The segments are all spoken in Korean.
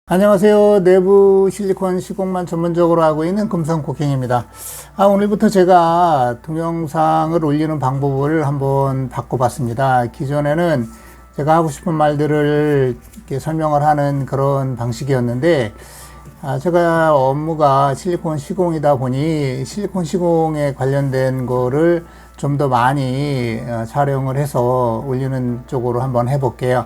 안녕하세요. 내부 실리콘 시공만 전문적으로 하고 있는 금성코킹입니다. 오늘부터 제가 동영상을 올리는 방법을 한번 바꿔봤습니다. 기존에는 제가 하고 싶은 말들을 이렇게 설명을 하는 그런 방식이었는데, 제가 업무가 실리콘 시공이다 보니 실리콘 시공에 관련된 거를 좀 더 많이 촬영을 해서 올리는 쪽으로 한번 해볼게요.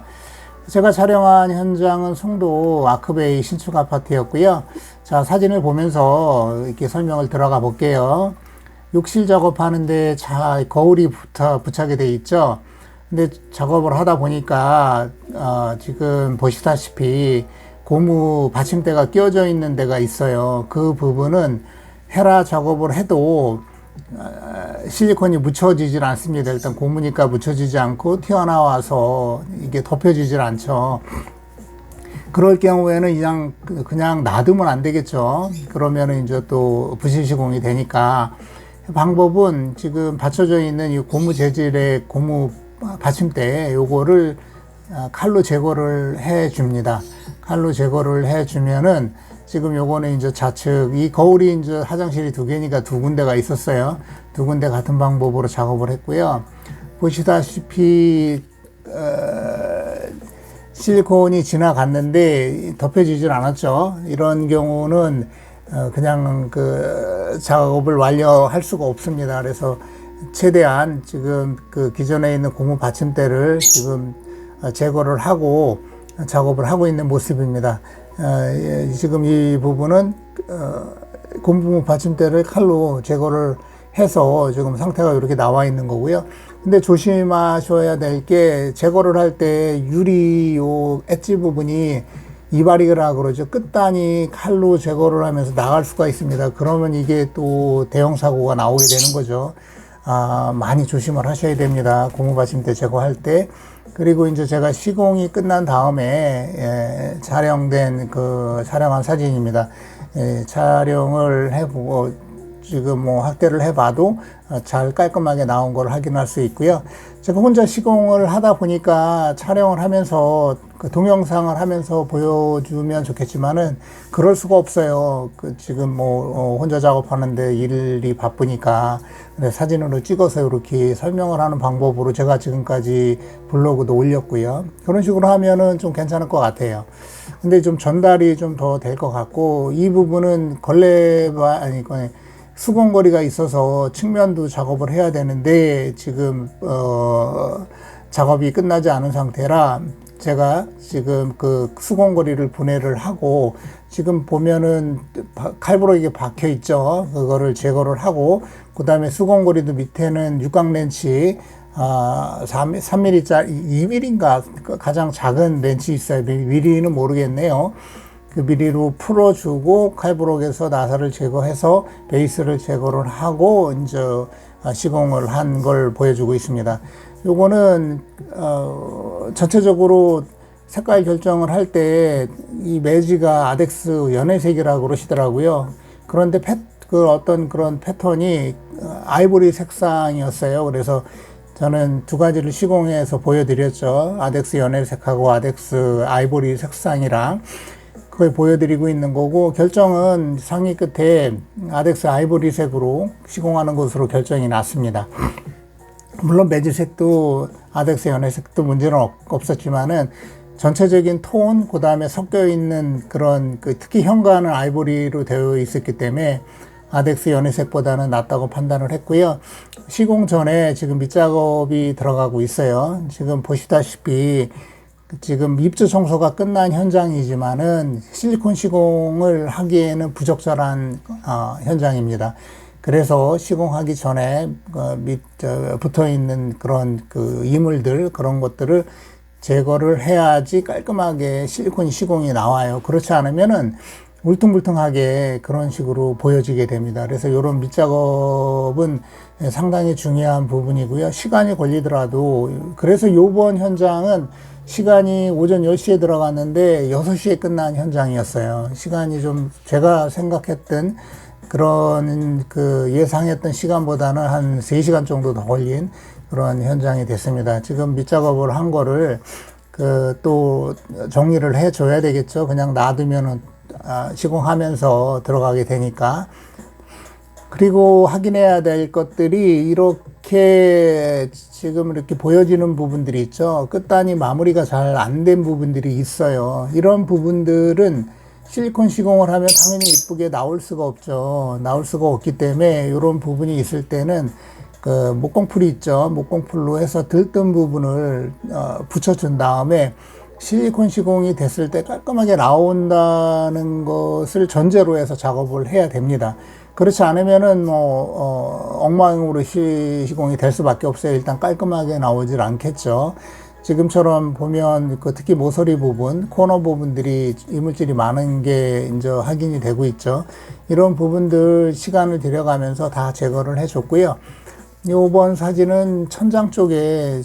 제가 촬영한 현장은 송도 아크베이 신축 아파트였고요. 자, 사진을 보면서 이렇게 설명을 들어가 볼게요. 욕실 작업하는데 거울이 부착이 돼 있죠. 근데 작업을 하다 보니까 지금 보시다시피 고무 받침대가 끼워져 있는 데가 있어요. 그 부분은 헤라 작업을 해도 실리콘이 묻혀지질 않습니다. 일단 고무니까 묻혀지지 않고 튀어나와서 이게 덮여지질 않죠. 그럴 경우에는 그냥 놔두면 안 되겠죠. 그러면은 이제 또 부실 시공이 되니까, 방법은 지금 받쳐져 있는 이 고무 재질의 고무 받침대 요거를 칼로 제거를 해 줍니다. 칼로 제거를 해 주면은 지금 요거는 이제 좌측, 이 거울이 이제 화장실이 두 개니까 두 군데가 있었어요. 두 군데 같은 방법으로 작업을 했고요. 보시다시피, 실리콘이 지나갔는데 덮여지질 않았죠. 이런 경우는, 그냥 작업을 완료할 수가 없습니다. 그래서 최대한 지금 기존에 있는 고무 받침대를 지금 제거를 하고 작업을 하고 있는 모습입니다. 지금 이 부분은 고무 받침대를 칼로 제거를 해서 지금 상태가 이렇게 나와 있는 거고요. 근데 조심하셔야 될 게, 제거를 할 때 유리 요 엣지 부분이 이발이라 그러죠. 끝단이 칼로 제거를 하면서 나갈 수가 있습니다. 그러면 이게 또 대형 사고가 나오게 되는 거죠. 많이 조심을 하셔야 됩니다. 고무 받침대 제거할 때. 그리고 이제 제가 시공이 끝난 다음에 촬영한 사진입니다. 촬영을 해보고 지금 뭐 확대를 해봐도 잘 깔끔하게 나온 걸 확인할 수 있고요. 제가 혼자 시공을 하다 보니까 촬영을 하면서 동영상을 하면서 보여주면 좋겠지만은 그럴 수가 없어요. 지금 뭐 혼자 작업하는데 일이 바쁘니까 사진으로 찍어서 이렇게 설명을 하는 방법으로 제가 지금까지 블로그도 올렸고요. 그런 식으로 하면은 좀 괜찮을 것 같아요. 근데 좀 전달이 좀 더 될 것 같고, 이 부분은 수공거리가 있어서 측면도 작업을 해야 되는데 지금 작업이 끝나지 않은 상태라 제가 지금 수공거리를 분해를 하고, 지금 보면은 칼부로 이게 박혀 있죠. 그거를 제거를 하고, 그 다음에 수공거리도 밑에는 육각 렌치 3mm짜리 2mm인가 가장 작은 렌치 있어요. 미리는 모르겠네요. 그 미리로 풀어주고 칼부록에서 나사를 제거해서 베이스를 제거를 하고 이제 시공을 한 걸 보여주고 있습니다. 요거는 전체적으로 색깔 결정을 할 때 이 매지가 아덱스 연회색이라고 그러시더라고요. 그런데 어떤 그런 패턴이 아이보리 색상이었어요. 그래서 저는 두 가지를 시공해서 보여드렸죠. 아덱스 연회색하고 아덱스 아이보리 색상이랑 그걸 보여드리고 있는 거고, 결정은 상위 끝에 아덱스 아이보리색으로 시공하는 것으로 결정이 났습니다. 물론 매지색도 아덱스 연회색도 문제는 없었지만은 전체적인 톤, 그 다음에 섞여 있는 그런 특히 현관은 아이보리로 되어 있었기 때문에 아덱스 연회색보다는 낫다고 판단을 했고요. 시공 전에 지금 밑작업이 들어가고 있어요. 지금 보시다시피 지금 입주 청소가 끝난 현장이지만은 실리콘 시공을 하기에는 부적절한 현장입니다. 그래서 시공하기 전에 붙어 있는 그런 이물들, 그런 것들을 제거를 해야지 깔끔하게 실리콘 시공이 나와요. 그렇지 않으면은 울퉁불퉁하게 그런 식으로 보여지게 됩니다. 그래서 이런 밑작업은 상당히 중요한 부분이고요. 시간이 걸리더라도, 그래서 요번 현장은 시간이 오전 10시에 들어갔는데 6시에 끝난 현장이었어요. 시간이 좀 제가 생각했던 그런 예상했던 시간보다는 한 3시간 정도 더 걸린 그런 현장이 됐습니다. 지금 밑작업을 한 거를 또 정리를 해줘야 되겠죠. 그냥 놔두면은 시공하면서 들어가게 되니까. 그리고 확인해야 될 것들이 이렇게 지금 이렇게 보여지는 부분들이 있죠. 끝단이 마무리가 잘 안 된 부분들이 있어요. 이런 부분들은 실리콘 시공을 하면 당연히 이쁘게 나올 수가 없죠. 나올 수가 없기 때문에 이런 부분이 있을 때는 그 목공풀이 있죠. 목공풀로 해서 들뜬 부분을 붙여준 다음에 실리콘 시공이 됐을 때 깔끔하게 나온다는 것을 전제로 해서 작업을 해야 됩니다. 그렇지 않으면은 엉망으로 시공이 될 수밖에 없어요. 일단 깔끔하게 나오질 않겠죠. 지금처럼 보면 특히 모서리 부분, 코너 부분들이 이물질이 많은 게 이제 확인이 되고 있죠. 이런 부분들 시간을 들여가면서 다 제거를 해줬고요. 이번 사진은 천장 쪽에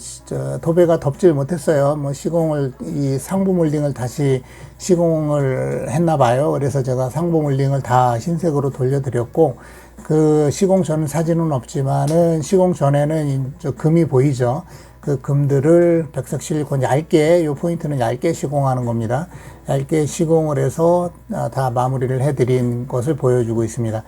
도배가 덮질 못했어요. 뭐 시공을, 이 상부 몰딩을 다시 시공을 했나 봐요. 그래서 제가 상부 몰딩을 다 흰색으로 돌려드렸고, 그 시공 전 사진은 없지만은 시공 전에는 금이 보이죠. 그 금들을 백색 실리콘 얇게, 요 포인트는 얇게 시공하는 겁니다. 얇게 시공을 해서 다 마무리를 해드린 것을 보여주고 있습니다.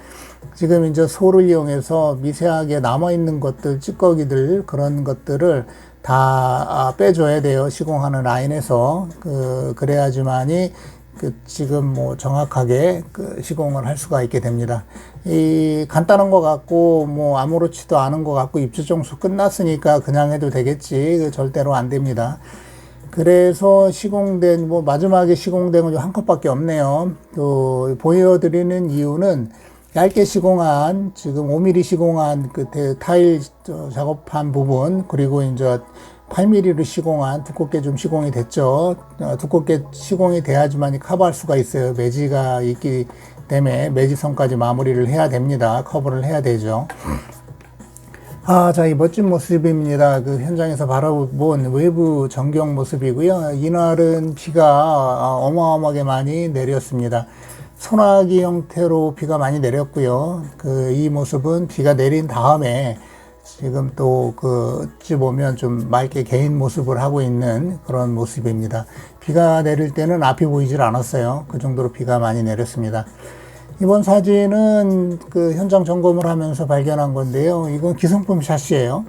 지금 이제 소를 이용해서 미세하게 남아있는 것들, 찌꺼기들, 그런 것들을 다 빼줘야 돼요. 시공하는 라인에서. 그래야지만이 지금 뭐 정확하게 시공을 할 수가 있게 됩니다. 이 간단한 것 같고 뭐 아무렇지도 않은 것 같고 입주 종수 끝났으니까 그냥 해도 되겠지. 절대로 안 됩니다. 그래서 시공된, 뭐 마지막에 시공된 건 한 컷밖에 없네요. 또 보여드리는 이유는 얇게 시공한, 지금 5mm 시공한 타일 작업한 부분, 그리고 이제 8mm로 시공한, 두껍게 좀 시공이 됐죠. 두껍게 시공이 돼야지만 커버할 수가 있어요. 매지가 있기 때문에 매지선까지 마무리를 해야 됩니다. 커버를 해야 되죠. 자, 이 멋진 모습입니다. 그 현장에서 바라본 외부 전경 모습이고요. 이날은 비가 어마어마하게 많이 내렸습니다. 소나기 형태로 비가 많이 내렸고요. 이 모습은 비가 내린 다음에 지금 또 어찌 보면 좀 맑게 개인 모습을 하고 있는 그런 모습입니다. 비가 내릴 때는 앞이 보이질 않았어요. 그 정도로 비가 많이 내렸습니다. 이번 사진은 현장 점검을 하면서 발견한 건데요. 이건 기성품 샤시예요.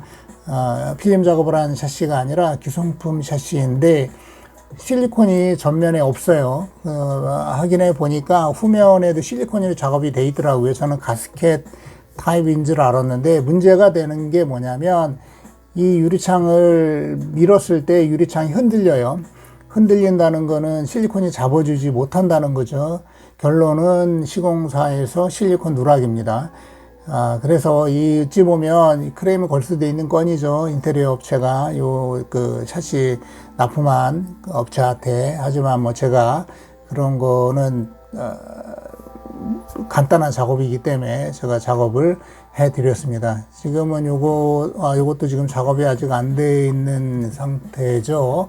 필름 작업을 한 샤시가 아니라 기성품 샤시인데 실리콘이 전면에 없어요. 확인해 보니까 후면에도 실리콘으로 작업이 돼 있더라고요. 저는 가스켓 타입인 줄 알았는데 문제가 되는 게 뭐냐면 이 유리창을 밀었을 때 유리창이 흔들려요. 흔들린다는 거는 실리콘이 잡아주지 못한다는 거죠. 결론은 시공사에서 실리콘 누락입니다. 그래서 어찌 보면 크레임을 걸 수도 있는 건이죠. 인테리어 업체가 샤시 납품한 업체한테. 하지만 뭐 제가 그런 거는 간단한 작업이기 때문에 제가 작업을 해드렸습니다. 지금은 요것도 지금 작업이 아직 안 돼 있는 상태죠.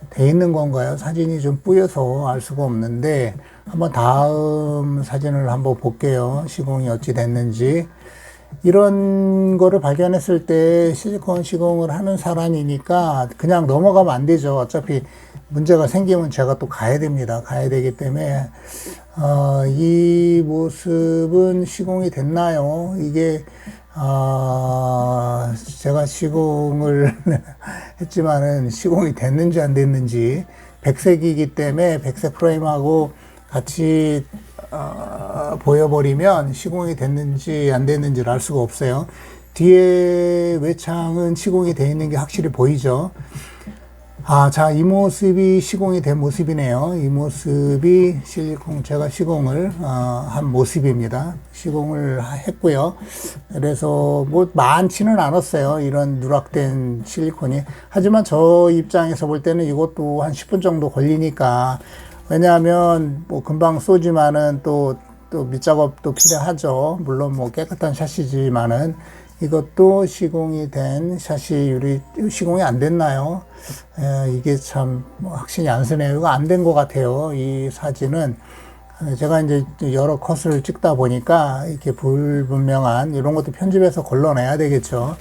돼 있는 건가요? 사진이 좀 뿌여서 알 수가 없는데 한번 다음 사진을 한번 볼게요. 시공이 어찌 됐는지. 이런 거를 발견했을 때 실리콘 시공을 하는 사람이니까 그냥 넘어가면 안 되죠. 어차피 문제가 생기면 제가 또 가야 됩니다. 가야 되기 때문에 이 모습은 시공이 됐나요? 이게 제가 시공을 했지만은 시공이 됐는지 안 됐는지, 백색이기 때문에 백색 프레임하고 같이 보여버리면 시공이 됐는지 안 됐는지를 알 수가 없어요. 뒤에 외창은 시공이 되어 있는 게 확실히 보이죠. 자, 이 모습이 시공이 된 모습이네요. 이 모습이 제가 시공을 한 모습입니다. 시공을 했고요. 그래서 뭐 많지는 않았어요. 이런 누락된 실리콘이. 하지만 저 입장에서 볼 때는 이것도 한 10분 정도 걸리니까, 왜냐하면 뭐 금방 쏘지만은 또 밑작업도 필요하죠. 물론 뭐 깨끗한 샤시지만은 이것도 시공이 된 샤시 시공이 안 됐나요? 이게 참 확신이 안 서네요. 이거 안 된 것 같아요. 이 사진은 제가 이제 여러 컷을 찍다 보니까 이렇게 불분명한 이런 것도 편집해서 걸러내야 되겠죠.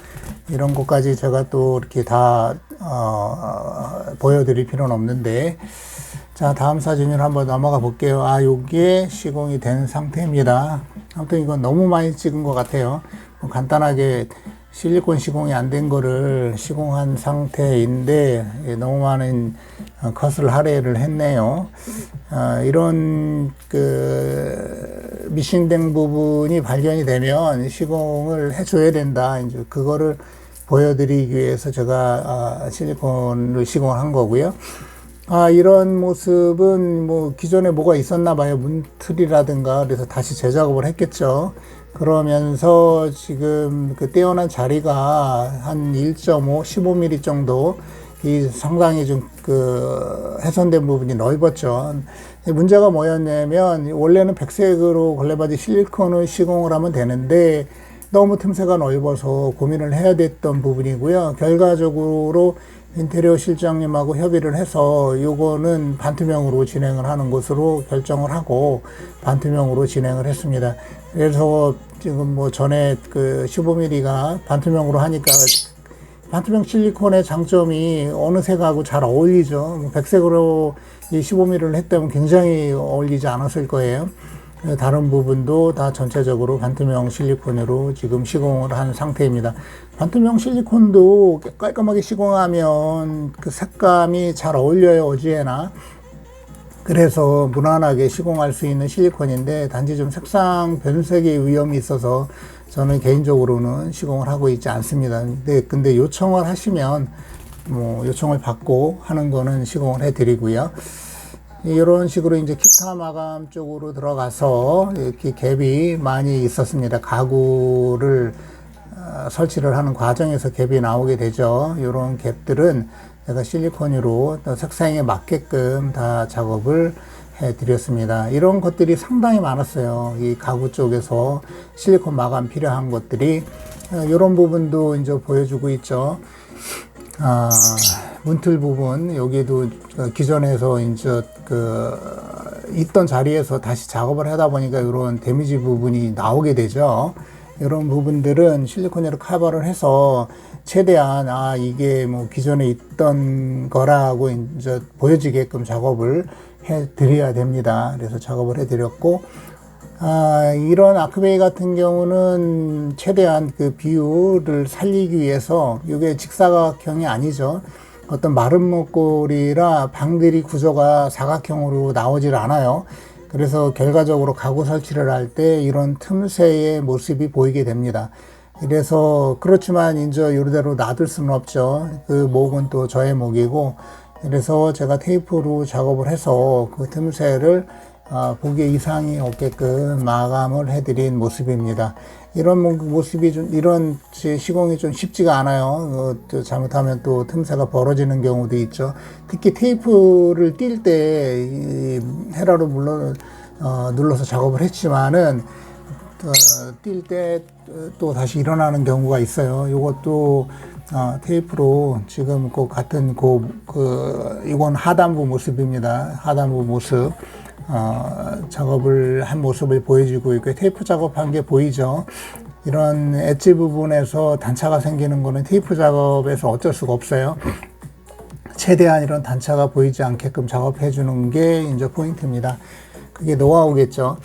이런 것까지 제가 또 이렇게 다 보여드릴 필요는 없는데, 자, 다음 사진으로 한번 넘어가 볼게요. 아, 요게 시공이 된 상태입니다. 아무튼 이건 너무 많이 찍은 것 같아요. 간단하게 실리콘 시공이 안 된 거를 시공한 상태인데 너무 많은 컷을 할애를 했네요. 이런 미싱된 부분이 발견이 되면 시공을 해줘야 된다. 이제 그거를 보여드리기 위해서 제가 실리콘을 시공을 한 거고요. 이런 모습은 뭐 기존에 뭐가 있었나 봐요. 문틀이라든가. 그래서 다시 재작업을 했겠죠. 그러면서 지금 그 떼어난 자리가 한 1.5, 15mm 정도 이 상당히 좀 훼손된 부분이 넓었죠. 문제가 뭐였냐면 원래는 백색으로 걸레바디 실리콘을 시공을 하면 되는데 너무 틈새가 넓어서 고민을 해야 됐던 부분이고요. 결과적으로 인테리어 실장님하고 협의를 해서 요거는 반투명으로 진행을 하는 것으로 결정을 하고 반투명으로 진행을 했습니다. 그래서 지금 뭐 전에 15mm가 반투명으로 하니까 반투명 실리콘의 장점이 어느 색하고 잘 어울리죠. 백색으로 이 15mm를 했다면 굉장히 어울리지 않았을 거예요. 다른 부분도 다 전체적으로 반투명 실리콘으로 지금 시공을 한 상태입니다. 반투명 실리콘도 깔끔하게 시공하면 그 색감이 잘 어울려요, 어디에나. 그래서 무난하게 시공할 수 있는 실리콘인데 단지 좀 색상 변색의 위험이 있어서 저는 개인적으로는 시공을 하고 있지 않습니다. 근데 요청을 하시면 뭐 요청을 받고 하는 거는 시공을 해 드리고요. 이런 식으로 이제 기타 마감 쪽으로 들어가서 이렇게 갭이 많이 있었습니다. 가구를 설치를 하는 과정에서 갭이 나오게 되죠. 이런 갭들은 제가 실리콘으로 색상에 맞게끔 다 작업을 해 드렸습니다. 이런 것들이 상당히 많았어요. 이 가구 쪽에서 실리콘 마감 필요한 것들이 이런 부분도 이제 보여주고 있죠. 문틀 부분, 여기도 기존에서 이제 있던 자리에서 다시 작업을 하다 보니까 이런 데미지 부분이 나오게 되죠. 이런 부분들은 실리콘으로 커버를 해서 최대한 이게 뭐 기존에 있던 거라고 이제 보여지게끔 작업을 해 드려야 됩니다. 그래서 작업을 해 드렸고, 이런 아크베이 같은 경우는 최대한 그 비율을 살리기 위해서, 이게 직사각형이 아니죠. 어떤 마른 목골이라 방들이 구조가 사각형으로 나오질 않아요. 그래서 결과적으로 가구 설치를 할 때 이런 틈새의 모습이 보이게 됩니다. 그래서 그렇지만 이제 이대로 놔둘 수는 없죠. 그 목은 또 저의 목이고, 그래서 제가 테이프로 작업을 해서 그 틈새를 보기에 이상이 없게끔 마감을 해드린 모습입니다. 이런 모습이 이런 시공이 좀 쉽지가 않아요. 잘못하면 또 틈새가 벌어지는 경우도 있죠. 특히 테이프를 띌 때 헤라로 물론 눌러서 작업을 했지만은 띌 때 또 다시 일어나는 경우가 있어요. 이것도 테이프로 지금 같은 이건 하단부 모습입니다. 하단부 모습. 작업을 한 모습을 보여주고 있고, 테이프 작업한 게 보이죠. 이런 엣지 부분에서 단차가 생기는 거는 테이프 작업에서 어쩔 수가 없어요. 최대한 이런 단차가 보이지 않게끔 작업해 주는 게 이제 포인트입니다. 그게 노하우겠죠.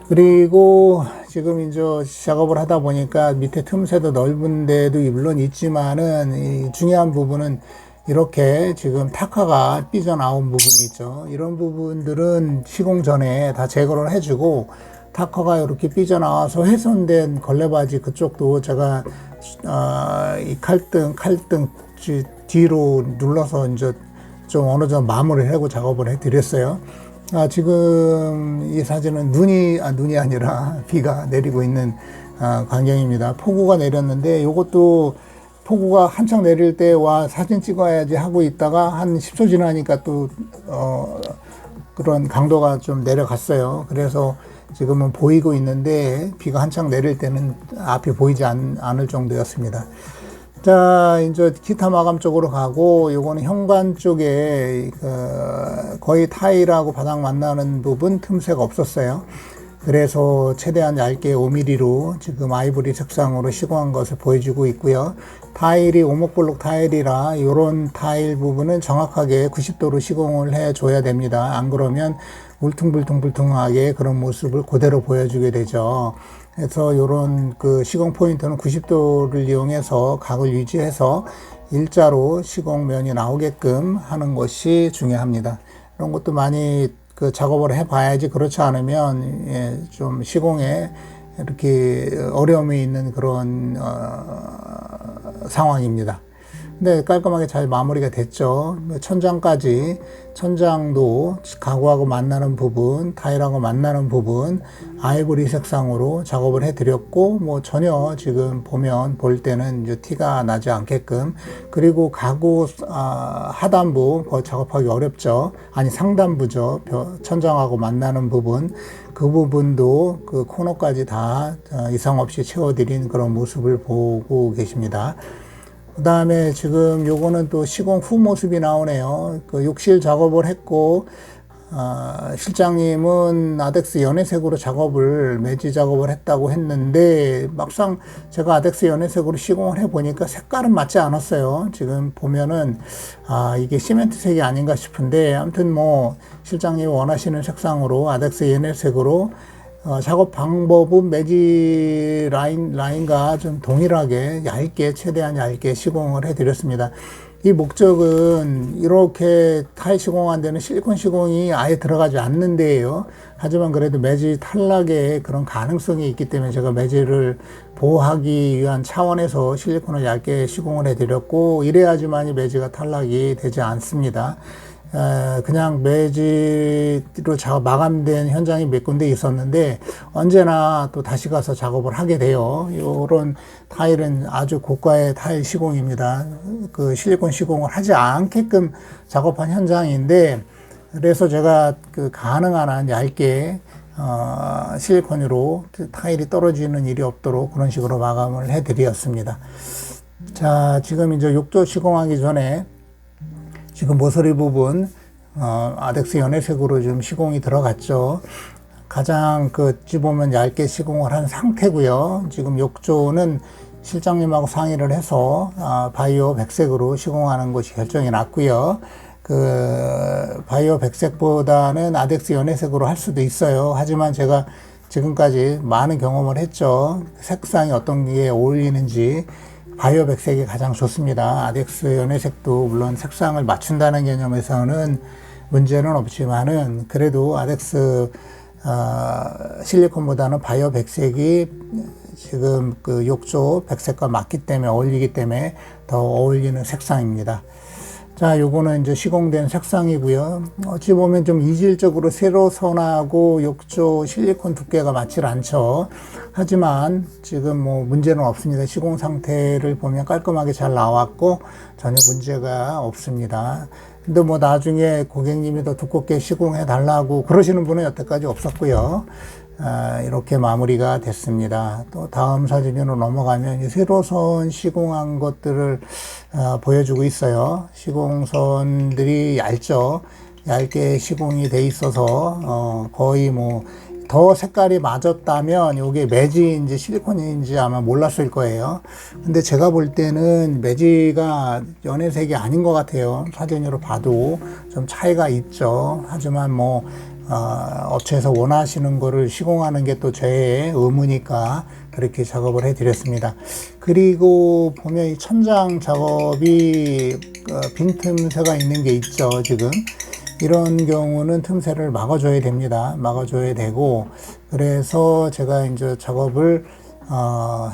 그리고 지금 이제 작업을 하다 보니까 밑에 틈새도 넓은 데도 물론 있지만은 이 중요한 부분은 이렇게 지금 타카가 삐져나온 부분이 있죠. 이런 부분들은 시공 전에 다 제거를 해주고, 타카가 이렇게 삐져나와서 훼손된 걸레바지 그쪽도 제가 이 칼등 뒤로 눌러서 이제 좀 어느 정도 마무리를 하고 작업을 해드렸어요. 지금 이 사진은 눈이 아니라 비가 내리고 있는 광경입니다. 폭우가 내렸는데 이것도 폭우가 한창 내릴 때 사진 찍어야지 하고 있다가 한 10초 지나니까 또 그런 강도가 좀 내려갔어요. 그래서 지금은 보이고 있는데 비가 한창 내릴 때는 앞이 보이지 않을 정도였습니다. 자, 이제 기타 마감 쪽으로 가고, 요거는 현관 쪽에 거의 타일하고 바닥 만나는 부분 틈새가 없었어요. 그래서 최대한 얇게 5mm로 지금 아이보리 색상으로 시공한 것을 보여주고 있고요. 타일이 오목블록 타일이라 이런 타일 부분은 정확하게 90도로 시공을 해줘야 됩니다. 안 그러면 울퉁불퉁불퉁하게 그런 모습을 그대로 보여주게 되죠. 그래서 이런 그 시공 포인트는 90도를 이용해서 각을 유지해서 일자로 시공면이 나오게끔 하는 것이 중요합니다. 이런 것도 많이 그 작업을 해 봐야지, 그렇지 않으면 예, 좀 시공에 이렇게 어려움이 있는 그런 상황입니다. 근데 깔끔하게 잘 마무리가 됐죠. 천장까지, 천장도 가구하고 만나는 부분, 타일하고 만나는 부분 아이보리 색상으로 작업을 해드렸고, 뭐 전혀 지금 볼 때는 이제 티가 나지 않게끔. 그리고 가구 하단부 작업하기 어렵죠. 아니, 상단부죠. 천장하고 만나는 부분, 그 부분도 그 코너까지 다 이상 없이 채워드린 그런 모습을 보고 계십니다. 그 다음에 지금 요거는 또 시공 후 모습이 나오네요. 그 욕실 작업을 했고, 실장님은 아덱스 연회색으로 매지 작업을 했다고 했는데, 막상 제가 아덱스 연회색으로 시공을 해보니까 색깔은 맞지 않았어요. 지금 보면은, 이게 시멘트색이 아닌가 싶은데, 아무튼 뭐, 실장님이 원하시는 색상으로 아덱스 연회색으로 작업 방법은 매지 라인과 좀 동일하게 최대한 얇게 시공을 해드렸습니다. 이 목적은 이렇게 타일 시공한 데는 실리콘 시공이 아예 들어가지 않는 데예요. 하지만 그래도 매지 탈락의 그런 가능성이 있기 때문에 제가 매지를 보호하기 위한 차원에서 실리콘을 얇게 시공을 해드렸고, 이래야지만이 매지가 탈락이 되지 않습니다. 그냥 매지로 마감된 현장이 몇 군데 있었는데 언제나 또 다시 가서 작업을 하게 돼요. 이런 타일은 아주 고가의 타일 시공입니다. 그 실리콘 시공을 하지 않게끔 작업한 현장인데, 그래서 제가 그 가능한 한 얇게 실리콘으로 타일이 떨어지는 일이 없도록 그런 식으로 마감을 해드렸습니다. 자, 지금 이제 욕조 시공하기 전에 지금 모서리 부분 아덱스 연회색으로 좀 시공이 들어갔죠. 가장 어찌 보면 얇게 시공을 한 상태고요. 지금 욕조는 실장님하고 상의를 해서 바이오 백색으로 시공하는 것이 결정이 났고요. 그 바이오 백색보다는 아덱스 연회색으로 할 수도 있어요. 하지만 제가 지금까지 많은 경험을 했죠. 색상이 어떤 게 어울리는지 바이오 백색이 가장 좋습니다. 아덱스 연회색도 물론 색상을 맞춘다는 개념에서는 문제는 없지만은, 그래도 아덱스 실리콘보다는 바이오 백색이 지금 그 욕조 백색과 맞기 때문에, 어울리기 때문에 더 어울리는 색상입니다. 자, 요거는 이제 시공된 색상이고요. 어찌 보면 좀 이질적으로 세로선하고 욕조 실리콘 두께가 맞질 않죠. 하지만 지금 뭐 문제는 없습니다. 시공 상태를 보면 깔끔하게 잘 나왔고 전혀 문제가 없습니다. 근데 뭐 나중에 고객님이 더 두껍게 시공해 달라고 그러시는 분은 여태까지 없었고요. 이렇게 마무리가 됐습니다. 또 다음 사진으로 넘어가면 이 세로선 시공한 것들을 보여주고 있어요. 시공선들이 얇죠. 얇게 시공이 돼 있어서 거의 뭐 더 색깔이 맞았다면 이게 매지인지 실리콘인지 아마 몰랐을 거예요. 근데 제가 볼 때는 매지가 연회색이 아닌 것 같아요. 사진으로 봐도 좀 차이가 있죠. 하지만 뭐 업체에서 원하시는 거를 시공하는 게 또 제 의무니까 그렇게 작업을 해드렸습니다. 그리고 보면 이 천장 작업이 빈틈새가 있는 게 있죠. 지금 이런 경우는 틈새를 막아줘야 됩니다. 막아줘야 되고, 그래서 제가 이제 작업을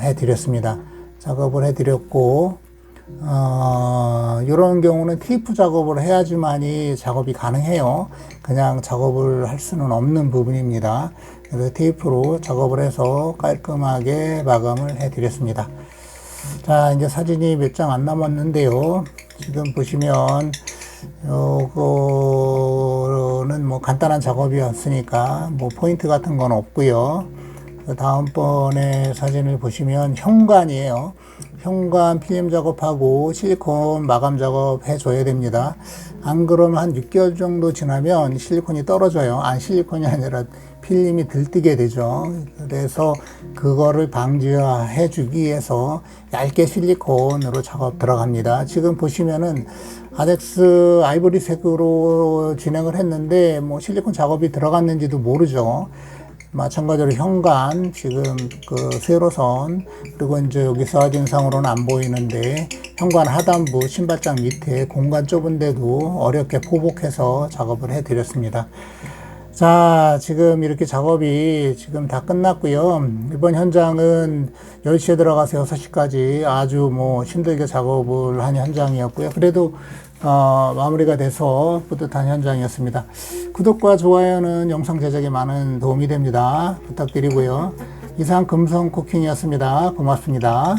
해드렸습니다. 작업을 해드렸고, 이런 경우는 테이프 작업을 해야지만이 작업이 가능해요. 그냥 작업을 할 수는 없는 부분입니다. 그래서 테이프로 작업을 해서 깔끔하게 마감을 해드렸습니다. 자, 이제 사진이 몇 장 안 남았는데요. 지금 보시면 요거는 뭐 간단한 작업이었으니까 뭐 포인트 같은 건 없고요. 다음번에 사진을 보시면 현관이에요. 현관 필름 작업하고 실리콘 마감 작업 해줘야 됩니다. 안 그러면 한 6개월 정도 지나면 실리콘이 떨어져요. 실리콘이 아니라 필름이 들뜨게 되죠. 그래서 그거를 방지해 주기 위해서 얇게 실리콘으로 작업 들어갑니다. 지금 보시면은 아덱스 아이보리색으로 진행을 했는데 뭐 실리콘 작업이 들어갔는지도 모르죠. 마찬가지로 현관 지금 그 세로선, 그리고 이제 여기 사진상으로는 안 보이는데 현관 하단부 신발장 밑에 공간 좁은데도 어렵게 포복해서 작업을 해 드렸습니다. 자, 지금 이렇게 작업이 지금 다 끝났고요. 이번 현장은 10시에 들어가서 6시까지 아주 뭐 힘들게 작업을 한 현장이었고요. 그래도 마무리가 돼서 뿌듯한 현장이었습니다. 구독과 좋아요는 영상 제작에 많은 도움이 됩니다. 부탁드리고요. 이상 금성 쿠킹이었습니다. 고맙습니다.